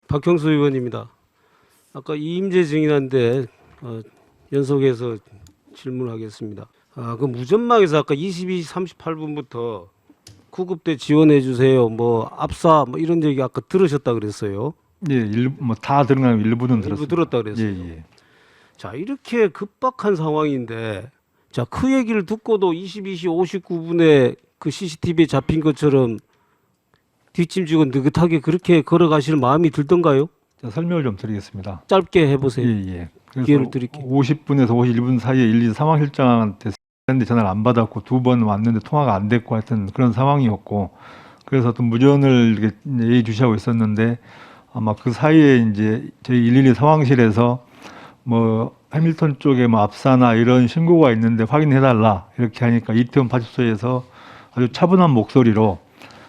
박형수 의원입니다. 아까 이임재 증인한테 연속해서 질문하겠습니다. 그 무전망에서 아까 22시 38분부터 구급대 지원해 주세요. 뭐 압사 뭐 이런 얘기 아까 들으셨다 그랬어요. 예, 일부 뭐다 들은 일부는 일부 들었습니다. 들었다 그랬어요. 예, 예. 자, 이렇게 급박한 상황인데 자, 그 얘기를 듣고도 22시 59분에 그 CCTV에 잡힌 것처럼 뒷짐지고 느긋하게 그렇게 걸어가실 마음이 들던가요? 자, 설명을 좀 드리겠습니다. 짧게 해보세요. 예, 예. 그래서 기회를 드릴게요. 50분에서 51분 사이에 112 상황실장한테 했는데 전화를 안 받았고 2번 왔는데 통화가 안 됐고 하여튼 그런 상황이었고, 그래서 어떤 무전을 이렇게 예의주시하고 있었는데 아마 그 사이에 이제 저희 112 상황실에서 뭐 해밀턴 쪽에 뭐 압사나 이런 신고가 있는데 확인해달라 이렇게 하니까 이태원 파출소에서 아주 차분한 목소리로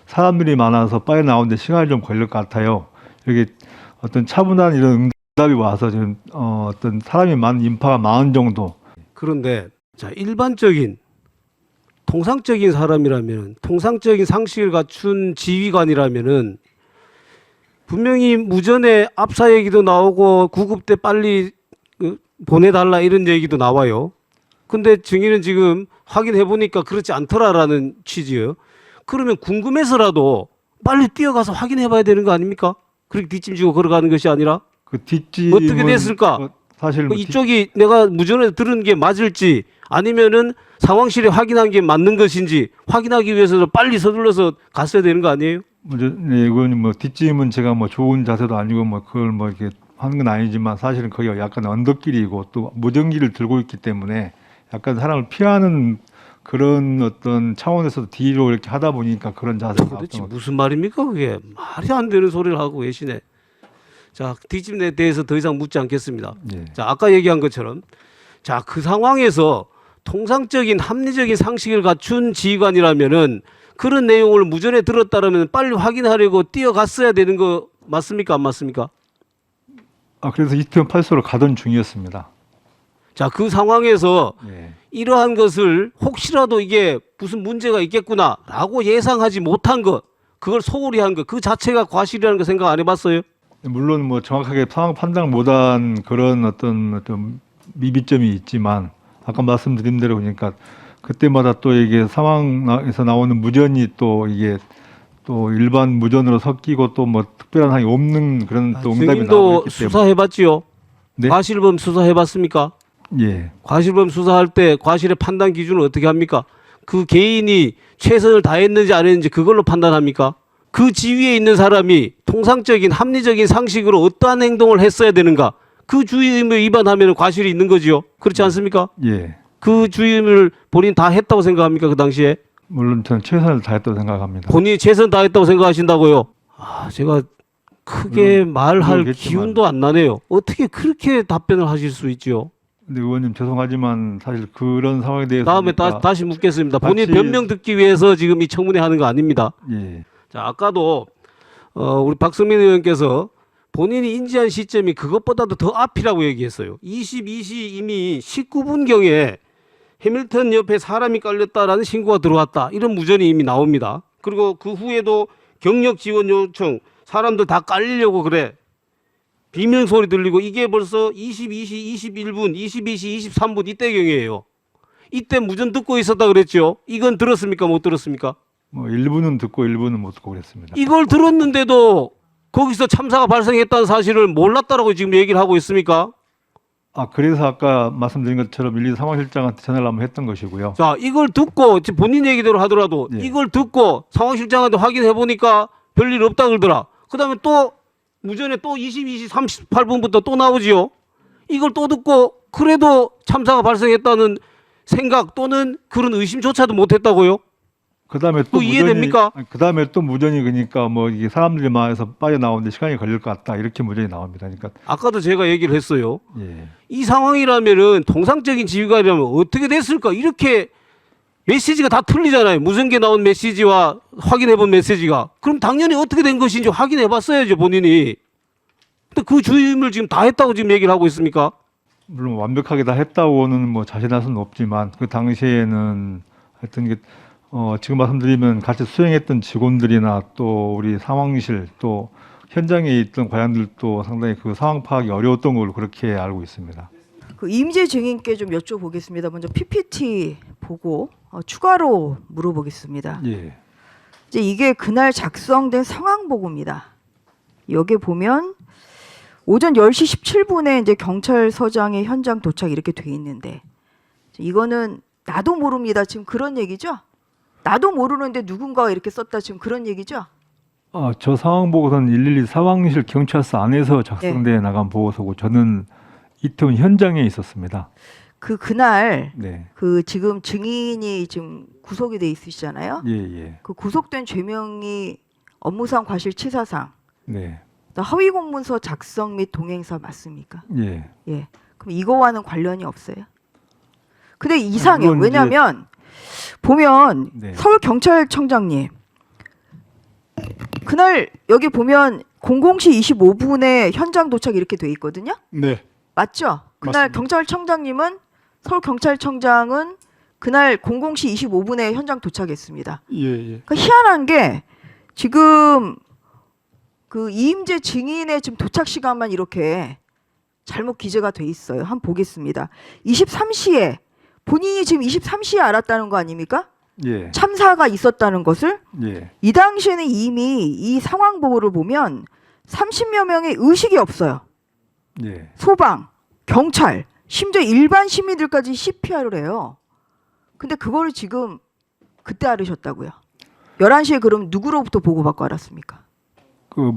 사람들이 많아서 빨리 나오는데 시간이 좀 걸릴 것 같아요. 이렇게 어떤 차분한 이런 응답이 와서 지금 어떤 사람이 많은 인파가 많은 정도. 그런데 자, 일반적인 통상적인 사람이라면, 통상적인 상식을 갖춘 지휘관이라면은 분명히 무전에 압사 얘기도 나오고 구급대 빨리 보내달라 이런 얘기도 나와요. 근데 증인은 지금 확인해 보니까 그렇지 않더라라는 취지예요. 그러면 궁금해서라도 빨리 뛰어가서 확인해 봐야 되는 거 아닙니까? 그렇게 뒷짐지고 걸어가는 것이 아니라 그 뒷짐은 어떻게 됐을까? 사실 뭐 이쪽이 내가 무전에 들은 게 맞을지 아니면은 상황실에 확인한 게 맞는 것인지 확인하기 위해서 빨리 서둘러서 갔어야 되는 거 아니에요? 네, 이건 뭐 뒷짐은 제가 뭐 좋은 자세도 아니고 뭐 그걸 뭐 이렇게 하는 건 아니지만 사실은 거기가 약간 언덕길이고 또 무전기를 들고 있기 때문에 약간 사람을 피하는 그런 어떤 차원에서 뒤로 이렇게 하다 보니까 그런 자세가 도대체 나왔던 것 무슨 말입니까 그게? 말이 안 되는 소리를 하고 계시네. 자, 뒷짐에 대해서 더 이상 묻지 않겠습니다. 같아요. 예. 자, 아까 얘기한 것처럼 자, 그 상황에서 통상적인 합리적인 상식을 갖춘 지휘관이라면은 그런 내용을 무전에 들었다라면 빨리 확인하려고 뛰어갔어야 되는 거 맞습니까? 안 맞습니까? 그래서 이태원 파출소로 가던 중이었습니다. 자, 그 상황에서 예. 이러한 것을 혹시라도 이게 무슨 문제가 있겠구나라고 예상하지 못한 것, 그걸 소홀히 한 것, 그 자체가 과실이라는 거 생각 안 해봤어요? 물론 뭐 정확하게 상황 판단을 못한 그런 어떤 미비점이 있지만 아까 말씀드린 대로 보니까 그때마다 또 이게 상황에서 나오는 무전이 또 이게 또 일반 무전으로 섞이고 또 뭐 특별한 사항이 없는 그런 또 응답이 나오고 증인도 있기 때문에. 수사해봤지요? 네? 과실범 수사해봤습니까? 예. 과실범 수사할 때 과실의 판단 기준을 어떻게 합니까? 그 개인이 최선을 다했는지 안 했는지 그걸로 판단합니까? 그 지위에 있는 사람이 통상적인 합리적인 상식으로 어떠한 행동을 했어야 되는가? 그 주의임을 위반하면 과실이 있는 거지요. 그렇지 않습니까? 예. 그 주의임을 본인 다 했다고 생각합니까? 그 당시에? 물론 저는 최선을 다했다고 생각합니다. 본인이 최선 다했다고 생각하신다고요? 제가 크게 말할 그러겠지만. 기운도 안 나네요. 어떻게 그렇게 답변을 하실 수 있죠? 근데 의원님 죄송하지만 사실 그런 상황에 대해서 다음에 다시 묻겠습니다. 본인 변명 듣기 위해서 지금 이 청문회 하는 거 아닙니다. 예. 자, 아까도 우리 박성민 의원께서 본인이 인지한 시점이 그것보다도 더 앞이라고 얘기했어요. 22시 이미 19분경에 해밀턴 옆에 사람이 깔렸다라는 신고가 들어왔다. 이런 무전이 이미 나옵니다. 그리고 그 후에도 경력 지원 요청, 사람들 다 깔리려고 그래. 비명 소리 들리고 이게 벌써 22시 21분, 22시 23분 이때경이에요. 이때 무전 듣고 있었다 그랬죠. 이건 들었습니까? 못 들었습니까? 뭐 일부는 듣고 일부는 못 듣고 그랬습니다. 이걸 들었는데도 거기서 참사가 발생했다는 사실을 몰랐다라고 지금 얘기를 하고 있습니까? 그래서 아까 말씀드린 것처럼 112 상황실장한테 전화를 한번 했던 것이고요. 자, 이걸 듣고 지금 본인 얘기대로 하더라도 예. 이걸 듣고 상황실장한테 확인해 보니까 별일 없다 그러더라. 그다음에 또 무전에 또 22시 38분부터 또 나오지요. 이걸 또 듣고 그래도 참사가 발생했다는 생각 또는 그런 의심조차도 못했다고요? 그다음에 또 그거 이해됩니까? 그다음에 또 무전이 그러니까 뭐 이게 사람들이 많아서 빠져나오는데 시간이 걸릴 것 같다 이렇게 무전이 나옵니다. 그러니까 아까도 제가 얘기를 했어요. 예. 이 상황이라면은 통상적인 지휘관이라면 어떻게 됐을까? 이렇게 메시지가 다 틀리잖아요. 무전기에 나온 메시지와 확인해본 메시지가. 그럼 당연히 어떻게 된 것인지 확인해봤어야죠, 본인이. 근데 그 주임을 지금 다 했다고 지금 얘기를 하고 있습니까? 물론 완벽하게 다 했다고는 뭐 자신할 수는 없지만 그 당시에는 하여튼 이게 지금 말씀드리면 같이 수행했던 직원들이나 또 우리 상황실 또 현장에 있던 관장들도 상당히 그 상황 파악이 어려웠던 걸로 그렇게 알고 있습니다. 그 임재 증인께 좀 여쭤보겠습니다. 먼저 PPT 보고 추가로 물어보겠습니다. 예. 이제 이게 그날 작성된 상황 보고입니다. 여기 보면 오전 10시 17분에 이제 경찰서장의 현장 도착 이렇게 돼 있는데 이거는 나도 모릅니다. 지금 그런 얘기죠? 나도 모르는데 누군가가 이렇게 썼다 지금 그런 얘기죠? 저 상황 보고서는 112 상황실 경찰서 안에서 작성돼 나간 보고서고 저는 이태원 현장에 있었습니다. 그날 네. 그 지금 증인이 지금 구속이 돼 있으시잖아요. 예, 예. 그 구속된 죄명이 업무상 과실치사상, 네. 허위 공문서 작성 및 동행사 맞습니까? 예. 예. 그럼 이거와는 관련이 없어요? 근데 이상해요. 물론 이제- 왜냐하면 보면 네. 서울경찰청장님 그날 여기 보면 00시 25분에 현장 도착 이렇게 돼 있거든요. 네, 맞죠? 그날 맞습니다. 경찰청장님은 서울경찰청장은 그날 00시 25분에 현장 도착했습니다. 예, 예. 그러니까 희한한 게 지금 그 이임재 증인의 지금 도착 시간만 이렇게 잘못 기재가 돼 있어요. 한번 보겠습니다. 23시에 본인이 지금 23시에 알았다는 거 아닙니까? 예. 참사가 있었다는 것을 예. 이 당시에는 이미 이 상황 보고를 보면 30여 명의 의식이 없어요. 예. 소방, 경찰, 심지어 일반 시민들까지 CPR을 해요. 근데 그거를 지금 그때 알으셨다고요. 11시에 그럼 누구로부터 보고받고 알았습니까? 그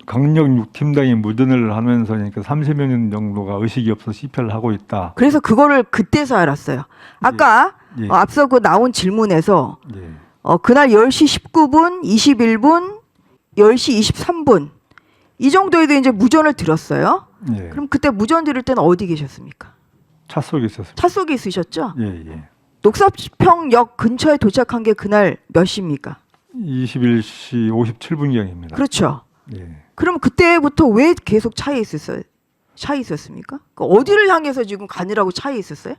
강력 6팀장이 무전을 하면서 그러니까 30명 정도가 의식이 없어 CPR을 하고 있다. 그래서 그거를 그때서 알았어요. 아까 예. 앞서 그 나온 질문에서 예. 그날 10시 19분, 21분, 10시 23분 이 정도에도 이제 무전을 들었어요. 예. 그럼 그때 무전 들을 때는 어디 계셨습니까? 차 속에 있었습니다. 차 속에 있으셨죠? 예, 예. 녹사평역 근처에 도착한 게 그날 몇 시입니까? 21시 57분경입니다. 그렇죠. 예. 그럼 그때부터 왜 계속 차에 있었어요? 차에 있었습니까? 그 어디를 향해서 지금 가느라고 차에 있었어요?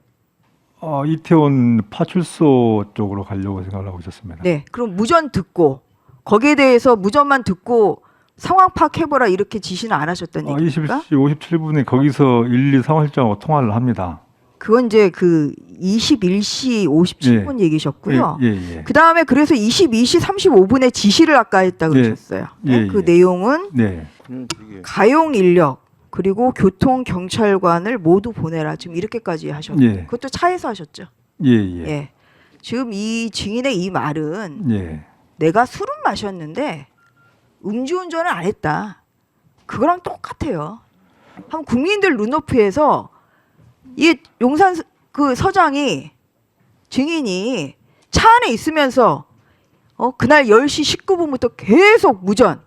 이태원 파출소 쪽으로 가려고 생각을 하고 있었습니다. 네. 그럼 무전 듣고 거기에 대해서 무전만 듣고 상황 파악해보라 이렇게 지시는 안 하셨던 얘기입니까? 20시 57분에 거기서 112 상황실장하고 통화를 합니다. 그건 이제 그 21시 57분 얘기셨고요. 예, 예, 예. 그 다음에 그래서 22시 35분에 지시를 아까 했다 그러셨어요. 예, 그 예. 내용은 네. 가용 인력 그리고 교통 경찰관을 모두 보내라 지금 이렇게까지 하셨고 예. 그것도 차에서 하셨죠. 예, 예. 예. 지금 이 증인의 이 말은 예. 내가 술은 마셨는데 음주운전을 안 했다. 그거랑 똑같아요. 한번 국민들 눈높이에서 이 용산 그 서장이 증인이 차 안에 있으면서 그날 10시 19분부터 계속 무전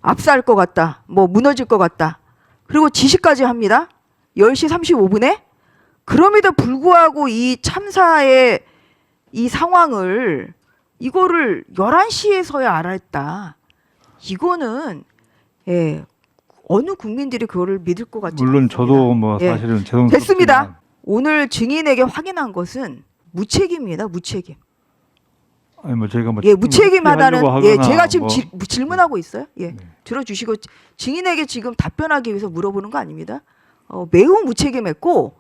압사할 것 같다. 뭐 무너질 것 같다. 그리고 지시까지 합니다. 10시 35분에 그럼에도 불구하고 이 참사의 이 상황을 이거를 11시에서야 알았다. 이거는 예, 어느 국민들이 그거를 믿을 것 같지 물론 않습니다. 저도 뭐 예. 사실은 죄송스럽지만 됐습니다. 오늘 증인에게 확인한 것은 무책임입니다. 무책임. 아니 뭐 저희가 뭐 예, 무책임하다는 하려고 예, 하거나 제가 지금 뭐 질문하고 있어요. 예, 네. 들어주시고 증인에게 지금 답변하기 위해서 물어보는 거 아닙니다. 매우 무책임했고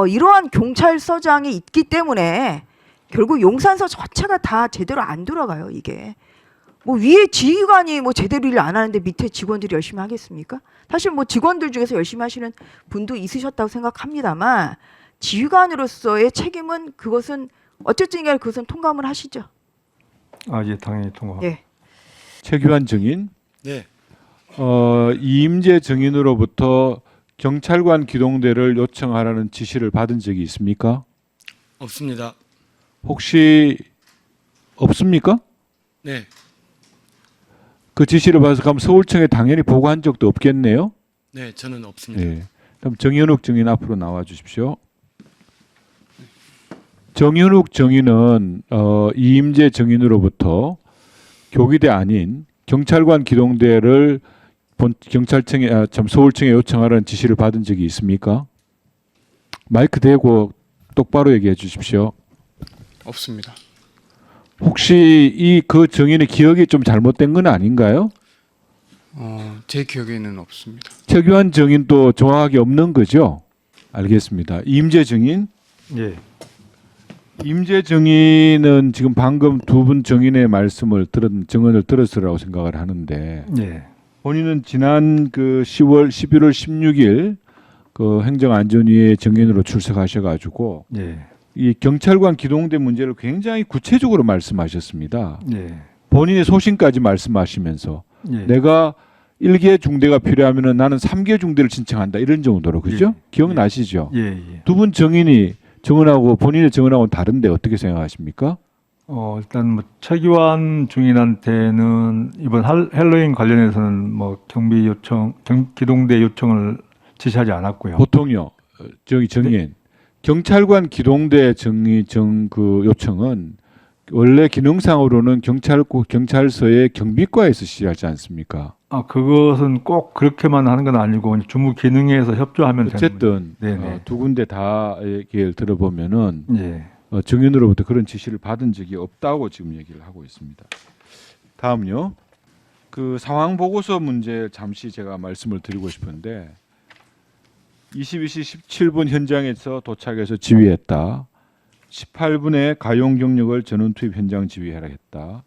이러한 경찰서장이 있기 때문에 결국 용산서 자체가 다 제대로 안 돌아가요. 이게 뭐 위에 지휘관이 뭐 제대로 일 안 하는데 밑에 직원들이 열심히 하겠습니까? 사실 뭐 직원들 중에서 열심히 하시는 분도 있으셨다고 생각합니다만 지휘관으로서의 책임은 그것은 어쨌든 간에 그것은 통감을 하시죠. 예, 당연히 통과. 예. 최규환 증인, 네, 이임재 증인으로부터 경찰관 기동대를 요청하라는 지시를 받은 적이 있습니까? 없습니다. 혹시 없습니까? 네, 그 지시를 받아서 그럼 서울청에 당연히 보고한 적도 없겠네요. 네, 저는 없습니다. 예. 그럼 정현욱 증인 앞으로 나와 주십시오. 정현욱 증인은 이임재 증인으로부터 교기대 아닌 경찰관 기동대를 경찰청에 서울청에 요청하라는 지시를 받은 적이 있습니까? 마이크 대고 똑바로 얘기해 주십시오. 없습니다. 혹시 그 증인의 기억이 좀 잘못된 건 아닌가요? 제 기억에는 없습니다. 최규환 증인도 정확하게 없는 거죠? 알겠습니다. 임재 증인? 예. 임재 증인은 지금 방금 두 분 증인의 증언을 들었으라고 생각을 하는데 예. 본인은 지난 그 11월 16일 그 행정안전위의 증인으로 출석하셔가지고 예. 이 경찰관 기동대 문제를 굉장히 구체적으로 말씀하셨습니다. 예. 본인의 소신까지 말씀하시면서 예. 내가 1개 중대가 필요하면은 나는 3개 중대를 신청한다 이런 정도로 그죠? 예. 기억나시죠? 예. 예. 두 분 증인이 증언하고 본인의 증언하고는 다른데 어떻게 생각하십니까? 일단 뭐 최기환 중인한테는 이번 헬로윈 관련해서는 뭐 경비 요청, 기동대 요청을 지시하지 않았고요. 보통요. 저기 증인 경찰관 기동대 그 요청은 원래 기능상으로는 경찰서의 경비과에서 시하지 않습니까? 그것은 꼭 그렇게만 하는 건 아니고 주무 기능에서 협조하면 어쨌든 되는 거죠. 두 군데 다 얘기를 들어보면은 예. 증인으로부터 그런 지시를 받은 적이 없다고 지금 얘기를 하고 있습니다. 다음요. 그 상황 보고서 문제 잠시 제가 말씀을 드리고 싶은데 22시 17분 현장에서 도착해서 지휘했다. 18분에 가용 경력을 전원 투입 현장 지휘하라 했다.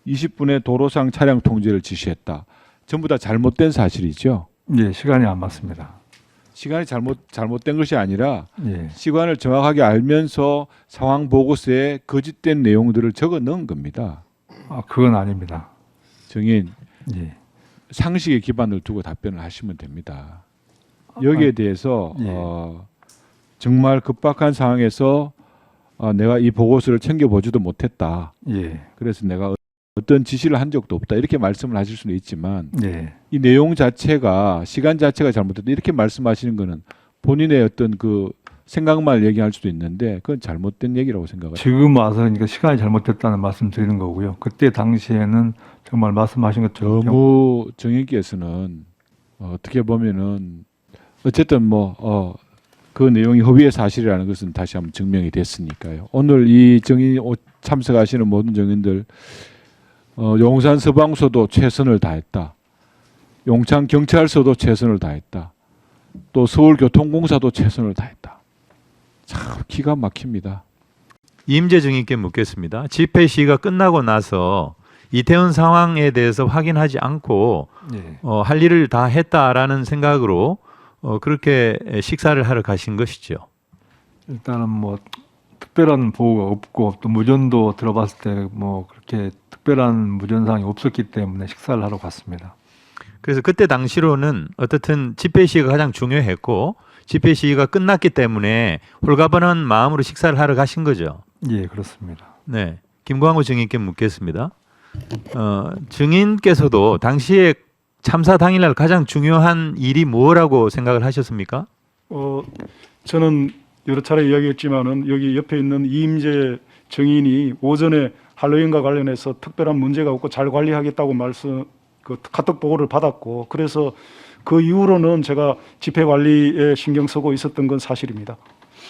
20분에 도로상 차량 통제를 지시했다. 전부 다 잘못된 사실이죠. 예, 시간이 안 맞습니다. 시간이 잘못된 것이 아니라 예. 시간을 정확하게 알면서 상황 보고서에 거짓된 내용들을 적어 넣은 겁니다. 그건 아닙니다. 증인 예. 상식에 기반을 두고 답변을 하시면 됩니다. 여기에 대해서 예. 정말 급박한 상황에서 내가 이 보고서를 챙겨보지도 못했다. 예. 그래서 내가 어떤 지시를 한 적도 없다. 이렇게 말씀을 하실 수는 있지만 예. 이 내용 자체가 시간 자체가 잘못됐다. 이렇게 말씀하시는 거는 본인의 어떤 그 생각만 얘기할 수도 있는데 그건 잘못된 얘기라고 생각합니다. 지금 와서 그러니까 시간이 잘못됐다는 말씀 드리는 거고요. 그때 당시에는 정말 말씀하신 것처럼 너무 정인께서는 어떻게 보면은 어쨌든 그 내용이 허위의 사실이라는 것은 다시 한번 증명이 됐으니까요. 오늘 이 증인 참석하시는 모든 증인들 용산 서방서도 최선을 다했다. 용산 경찰서도 최선을 다했다. 또 서울교통공사도 최선을 다했다. 참 기가 막힙니다. 임재 증인께 묻겠습니다. 집회 시위가 끝나고 나서 이태원 상황에 대해서 확인하지 않고 예. 할 일을 다 했다라는 생각으로 그렇게 식사를 하러 가신 것이죠. 일단은 뭐 특별한 보호가 없고 또 무전도 들어봤을 때 뭐 그렇게 특별한 무전 사항이 없었기 때문에 식사를 하러 갔습니다. 그래서 그때 당시로는 어떻든 집회 시위가 가장 중요했고 집회 시위가 끝났기 때문에 홀가분한 마음으로 식사를 하러 가신 거죠. 예, 그렇습니다. 네, 김광호 증인께 묻겠습니다. 증인께서도 당시에 참사 당일날 가장 중요한 일이 뭐라고 생각을 하셨습니까? 저는 여러 차례 이야기했지만은 여기 옆에 있는 이임재 증인이 오전에 할로윈과 관련해서 특별한 문제가 없고 잘 관리하겠다고 카톡 보고를 받았고 그래서 그 이후로는 제가 집회 관리에 신경 쓰고 있었던 건 사실입니다.